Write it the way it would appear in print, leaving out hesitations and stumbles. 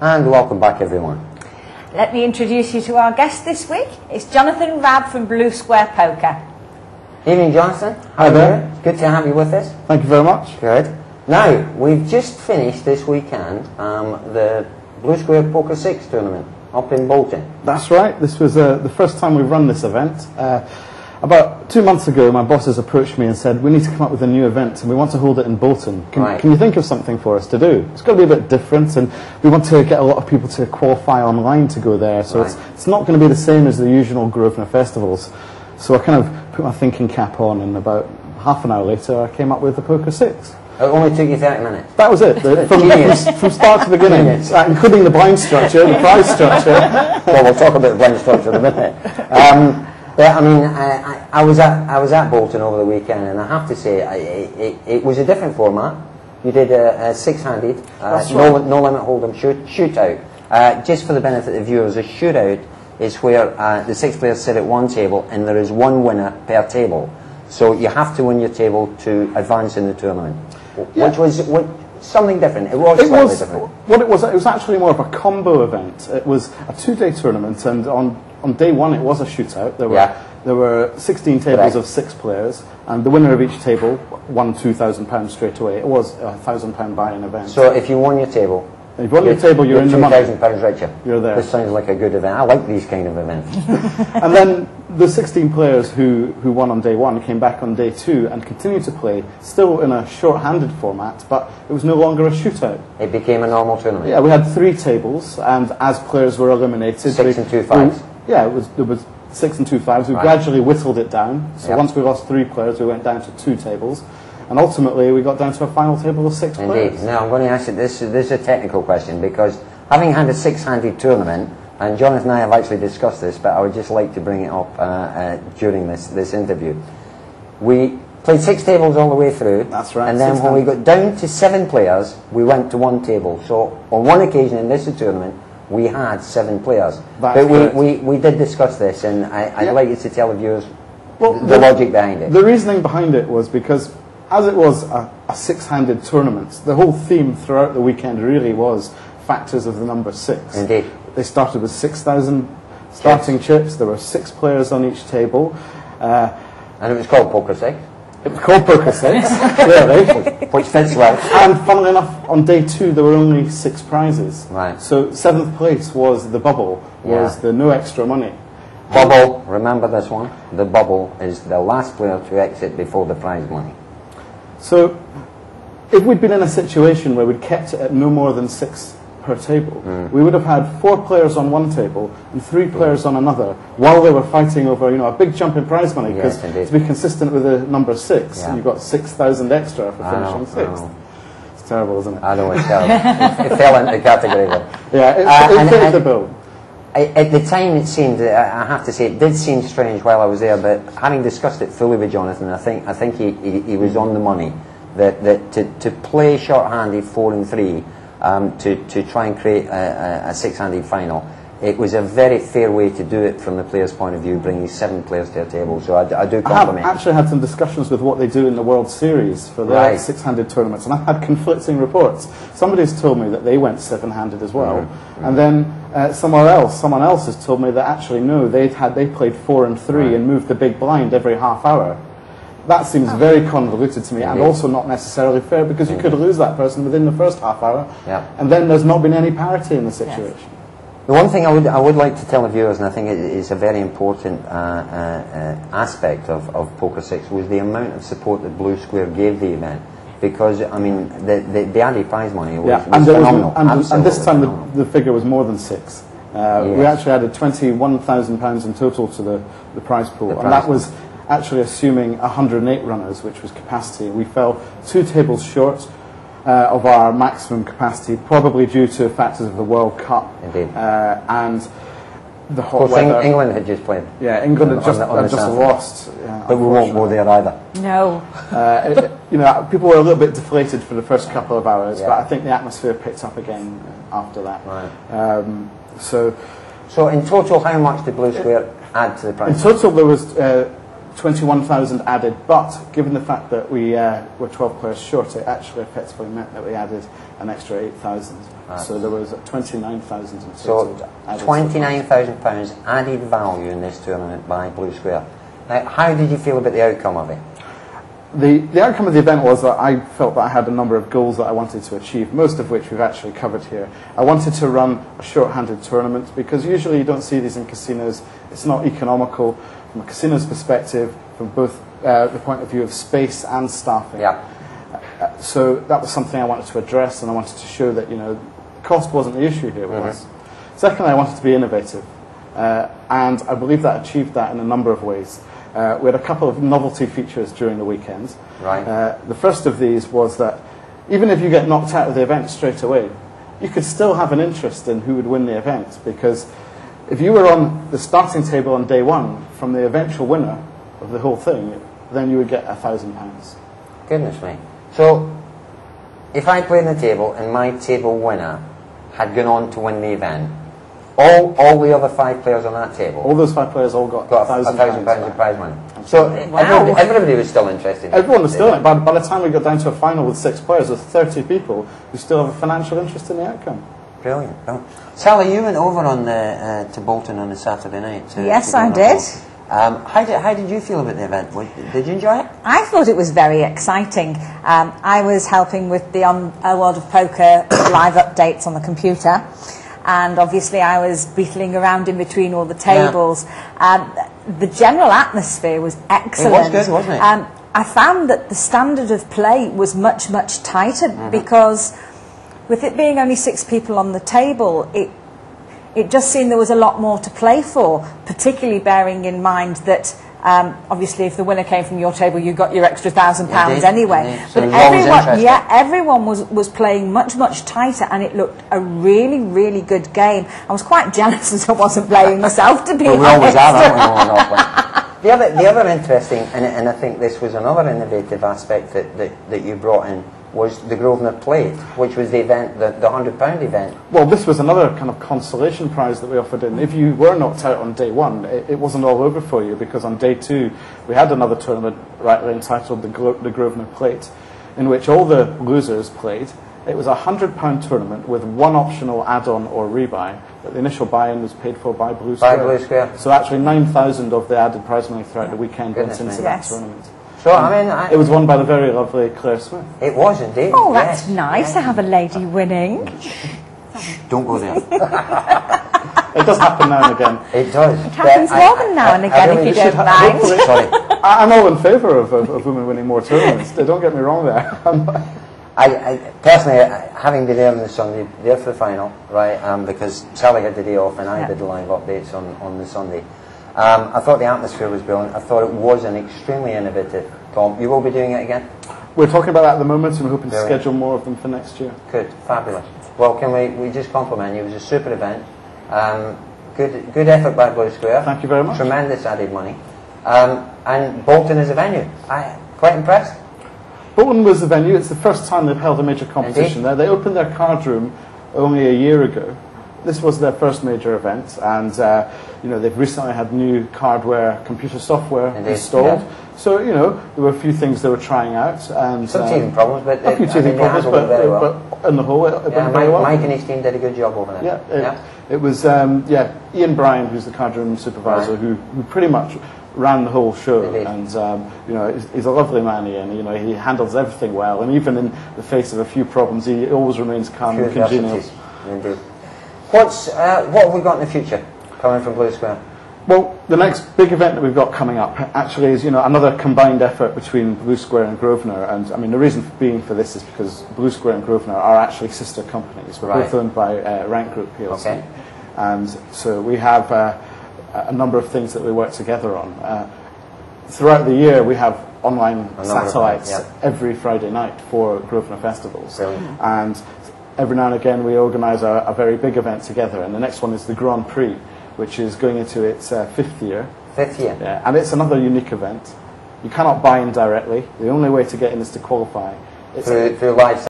And welcome back, everyone. Let me introduce you to our guest this week. It's Jonathan Rabb from Blue Square Poker. Evening, Jonathan. Hi there. Good to have you with us. Thank you very much. Good. Now, we've just finished this weekend the Blue Square Poker 6 tournament up in Bolton. That's right. This was the first time we've run this event. About 2 months ago, my bosses approached me and said, we need to come up with a new event and we want to hold it in Bolton. Can you think of something for us to do? It's got to be a bit different, and we want to get a lot of people to qualify online to go there. So it's not going to be the same as the usual Grosvenor festivals. So I kind of put my thinking cap on, and about half an hour later, I came up with the Poker 6. It only took you 30 minutes. That was it, from start to beginning, including the blind structure, the prize structure. Well, we'll talk about the blind structure in a minute. Yeah, I mean, I was at Bolton over the weekend, and I have to say, it was a different format. You did a six-handed, no limit hold'em shootout. Just for the benefit of the viewers, a shootout is where the 6 players sit at one table, and there is one winner per table. So you have to win your table to advance in the tournament, which was something different. It was slightly different. What it was actually more of a combo event. It was a 2-day tournament, and on day one it was a shootout. There were 16 tables of 6 players, and the winner of each table won £2,000 straight away. It was a £1,000 buy-in event. So if you won your table, you're in the money. £2,000 richer. You're there. This sounds like a good event. I like these kind of events. And then the 16 players who won on day one came back on day 2 and continued to play, still in a short-handed format, but it was no longer a shootout. It became a normal tournament. Yeah, we had 3 tables, and as players were eliminated... 6 and 2 5s. Yeah, there was 6 and 2 5s. We gradually whittled it down. So once we lost 3 players, we went down to 2 tables. And ultimately, we got down to a final table of 6 players. Indeed. Now, I'm going to ask you, this is a technical question, because having had a 6-handed tournament, and Jonathan and I have actually discussed this, but I would just like to bring it up during this interview. We played 6 tables all the way through. That's right. And then when we got down to 7 players, we went to 1 table. So on one occasion in this tournament, we had 7 players. But we did discuss this, and I'd like you to tell the viewers the logic behind it. The reasoning behind it was because, as it was a 6-handed tournament, the whole theme throughout the weekend really was factors of the number 6. Indeed. They started with 6,000 starting chips. There were 6 players on each table. And it was called Poker 6? It was called Poker 6, clearly. Which fits well. And funnily enough, on day 2 there were only 6 prizes. Right. So 7th place was the bubble, was the no extra money. Bubble, remember this one? The bubble is the last player to exit before the prize money. So if we'd been in a situation where we'd kept it at no more than 6 per table, we would have had 4 players on one table and 3 players on another, while they were fighting over a big jump in prize money, because to be consistent with the number 6, you've got 6,000 extra for finishing 6th. It's terrible, isn't it? I know, it's terrible. It fell into the category though. Yeah, it fit the bill. At the time it seemed, I have to say, it did seem strange while I was there, but having discussed it fully with Jonathan, I think he was on the money, that to play short-handed 4 and 3, to try and create a 6-handed final, it was a very fair way to do it from the player's point of view, bringing 7 players to a table. So I do compliment. I've actually had some discussions with what they do in the World Series for their 6-handed tournaments, and I've had conflicting reports. Somebody's told me that they went 7-handed as well, and then someone else has told me that actually no, they played 4 and 3 and moved the big blind every half hour. That seems very convoluted to me, and also not necessarily fair, because you could lose that person within the first half hour, and then there's not been any parity in the situation. The one thing I would like to tell the viewers, and I think it is a very important aspect of Poker 6, was the amount of support that Blue Square gave the event. Because, I mean, the added prize money was phenomenal. And this time the figure was more than 6. We actually added £21,000 in total to the prize pool, and that was actually assuming 108 runners, which was capacity. We fell 2 tables short of our maximum capacity, probably due to factors of the World Cup. Indeed. And the hot weather. England had just played. Yeah, England had just lost. But we won't go there either. No. People were a little bit deflated for the first couple of hours, but I think the atmosphere picked up again after that. Right. So in total, how much did Blue Square add to the prize? In total, there was 21,000 added, but given the fact that we were 12 players short, it actually effectively meant that we added an extra 8,000. So there was 29,000 in total. So £29,000 added value in this tournament by Blue Square. Now, how did you feel about the outcome of it? The outcome of the event was that I felt that I had a number of goals that I wanted to achieve, most of which we've actually covered here. I wanted to run a short-handed tournament because usually you don't see these in casinos. It's not economical from a casino's perspective, from both the point of view of space and staffing. Yeah. So that was something I wanted to address, and I wanted to show that, you know, cost wasn't the issue here with us. Secondly, I wanted to be innovative, and I believe that I achieved that in a number of ways. We had a couple of novelty features during the weekend. Right. The first of these was that even if you get knocked out of the event straight away, you could still have an interest in who would win the event, because if you were on the starting table on day one from the eventual winner of the whole thing, then you would get £1,000. Goodness me. So, if I played the table and my table winner had gone on to win the event, all the other 5 players on that table, all those 5 players all got £1,000 in prize money. So everybody was still interested. Everyone was still in it. By the time we got down to a final with 6 players, there's 30 people who still have a financial interest in the outcome. Brilliant. Sally, you went over on to Bolton on a Saturday night. Yes, I did. How did you feel about the event? Did you enjoy it? I thought it was very exciting. I was helping with the A World of Poker live updates on the computer, and obviously I was beetling around in between all the tables. The general atmosphere was excellent. It was good, wasn't it? I found that the standard of play was much, much tighter because with it being only 6 people on the table, it just seemed there was a lot more to play for, particularly bearing in mind that obviously if the winner came from your table, you got your extra £1,000 anyway. So but everyone was playing much, much tighter, and it looked a really, really good game. I was quite jealous that I wasn't playing myself, to be honest. We always are, aren't we? The other interesting, and I think this was another innovative aspect that you brought in, was the Grosvenor Plate, which was the event, the £100 event. Well, this was another kind of consolation prize that we offered in. If you were knocked out on day one, it wasn't all over for you, because on day 2 we had another tournament rightly entitled the Grosvenor Plate, in which all the losers played. It was a £100 tournament with 1 optional add-on or rebuy, but the initial buy-in was paid for by Blue Square. By Blue Square. So actually 9,000 of the added prize money throughout the weekend went into that tournament. So, I mean, it was won by the very lovely Claire Smith. It was indeed. Oh, that's nice to have a lady winning. Don't go there. It does happen now and again. It does. It happens more than now and again, if you don't mind. Sorry. I'm all in favour of women winning more tournaments. Don't get me wrong there. I personally, having been there on the Sunday, there for the final, right, because Sally had the day off and I did the live updates on the Sunday. I thought the atmosphere was brilliant. I thought it was an extremely innovative comp. You will be doing it again? We're talking about that at the moment, and we're hoping to schedule more of them for next year. Good, fabulous. Well, can we just compliment you? It was a super event. Good effort by Blue Square. Thank you very much. Tremendous added money. And Bolton as a venue. Quite impressed. Bolton was the venue. It's the first time they've held a major competition there. They opened their card room only a year ago. This was their first major event, and you know, they've recently had new hardware, computer software installed. Yeah. So, you know, there were a few things they were trying out, and some teething problems, but a few teething problems, but on the whole, it went very well. Mike and his team did a good job over there. It was Ian Bryan, who's the card room supervisor, who pretty much ran the whole show, and you know, he's a lovely man, Ian. You know, he handles everything well, and even in the face of a few problems, he always remains calm and congenial. Indeed. What have we got in the future coming from Blue Square? Well, the next big event that we've got coming up actually is, you know, another combined effort between Blue Square and Grosvenor. And I mean, the reason for being for this is because Blue Square and Grosvenor are actually sister companies. We're both owned by Rank Group PLC. Okay. And so we have a number of things that we work together on. Throughout the year, we have online satellites every Friday night for Grosvenor festivals. Brilliant. And every now and again we organise a very big event together, and the next one is the Grand Prix, which is going into its 5th year. 5th year? Yeah, and it's another unique event. You cannot buy in directly. The only way to get in is to qualify. It's through live